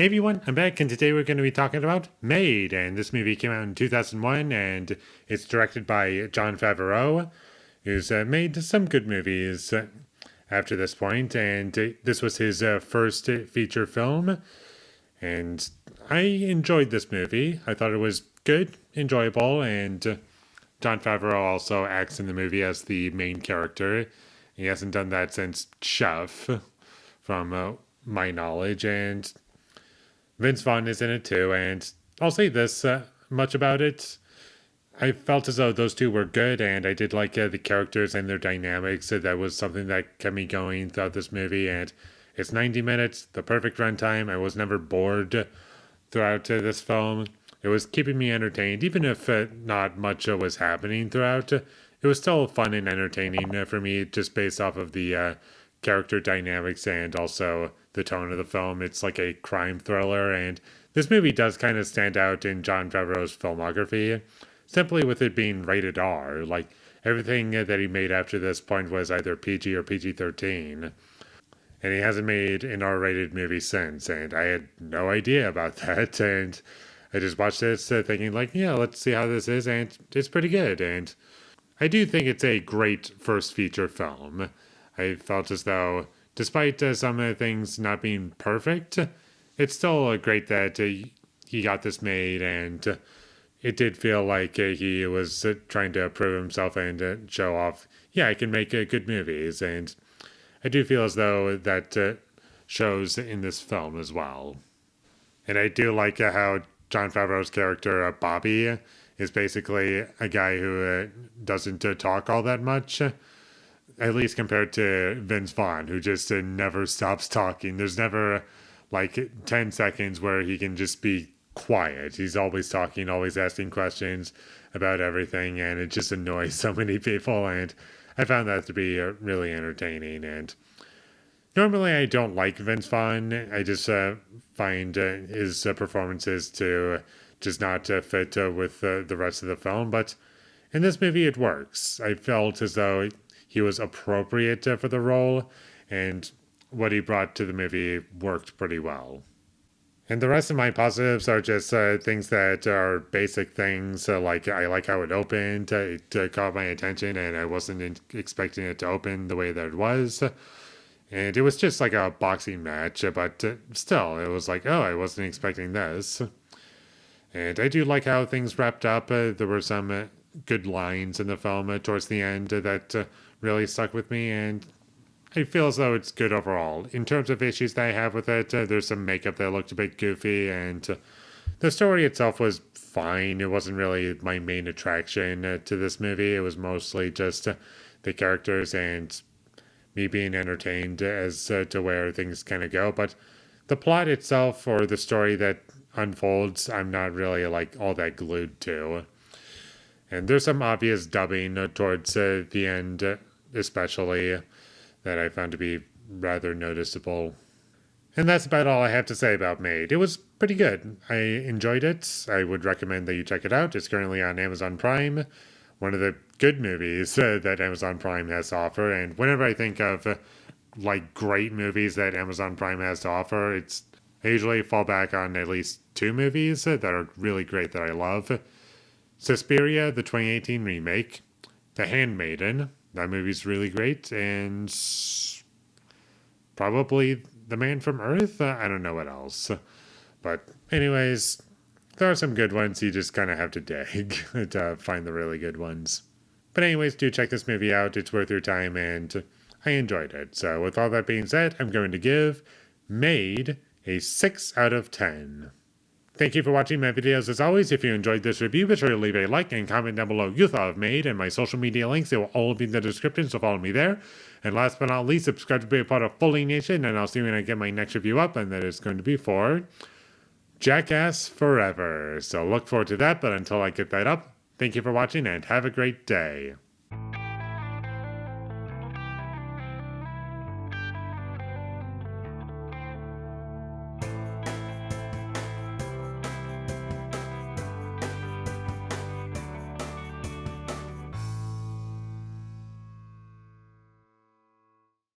Hey everyone, I'm back, and today we're going to be talking about Made. And this movie came out in 2001, and it's directed by Jon Favreau, who's made some good movies after this point. And this was his first feature film, and I enjoyed this movie. I thought it was good, enjoyable, and Jon Favreau also acts in the movie as the main character. He hasn't done that since Chef, from my knowledge, and Vince Vaughn is in it too, and I'll say this much about it. I felt as though those two were good, and I did like the characters and their dynamics. That was something that kept me going throughout this movie, and it's 90 minutes, the perfect runtime. I was never bored throughout this film. It was keeping me entertained, even if not much was happening throughout. It was still fun and entertaining for me, just based off of the character dynamics and also the tone of the film. It's like a crime thriller, and this movie does kind of stand out in Jon Favreau's filmography, simply with it being rated R. Like, everything that he made after this point was either PG or PG 13. And he hasn't made an R rated movie since, and I had no idea about that. And I just watched this thinking, like, yeah, let's see how this is, and it's pretty good. And I do think it's a great first feature film. I felt as though, despite some of the things not being perfect, it's still great that he got this made, and it did feel like he was trying to prove himself and show off, yeah, I can make good movies, and I do feel as though that shows in this film as well. And I do like how Jon Favreau's character, Bobby, is basically a guy who doesn't talk all that much, at least compared to Vince Vaughn, who just never stops talking. There's never like 10 seconds where he can just be quiet. He's always talking, always asking questions about everything, and it just annoys so many people. And I found that to be really entertaining. And normally I don't like Vince Vaughn. I just find his performances to just not fit with the rest of the film. But in this movie, it works. I felt as though he was appropriate for the role, and what he brought to the movie worked pretty well. And the rest of my positives are just things that are basic things, like I like how it opened. It caught my attention, and I wasn't expecting it to open the way that it was. And it was just like a boxing match, but still, it was like, oh, I wasn't expecting this. And I do like how things wrapped up. There were some good lines in the film towards the end that really stuck with me, and I feel as though it's good overall. In terms of issues that I have with it, there's some makeup that looked a bit goofy, and the story itself was fine. It wasn't really my main attraction to this movie. It was mostly just the characters and me being entertained as to where things kind of go. But the plot itself, or the story that unfolds, I'm not really like all that glued to. And there's some obvious dubbing towards the end, especially, that I found to be rather noticeable. And that's about all I have to say about Made. It was pretty good. I enjoyed it. I would recommend that you check it out. It's currently on Amazon Prime, one of the good movies that Amazon Prime has to offer. And whenever I think of like great movies that Amazon Prime has to offer, I usually fall back on at least two movies that are really great that I love. Suspiria, the 2018 remake, The Handmaiden, that movie's really great, and probably The Man from Earth. I don't know what else. But anyways, there are some good ones. You just kind of have to dig to find the really good ones. But anyways, do check this movie out. It's worth your time, and I enjoyed it. So with all that being said, I'm going to give Made a 6 out of 10. Thank you for watching my videos. As always, if you enjoyed this review, be sure to leave a like and comment down below you thought of Made, and my social media links. They will all be in the description, so follow me there. And last but not least, subscribe to be a part of Foley Nation, and I'll see you when I get my next review up, and that is going to be for Jackass Forever. So look forward to that, but until I get that up, thank you for watching, and have a great day.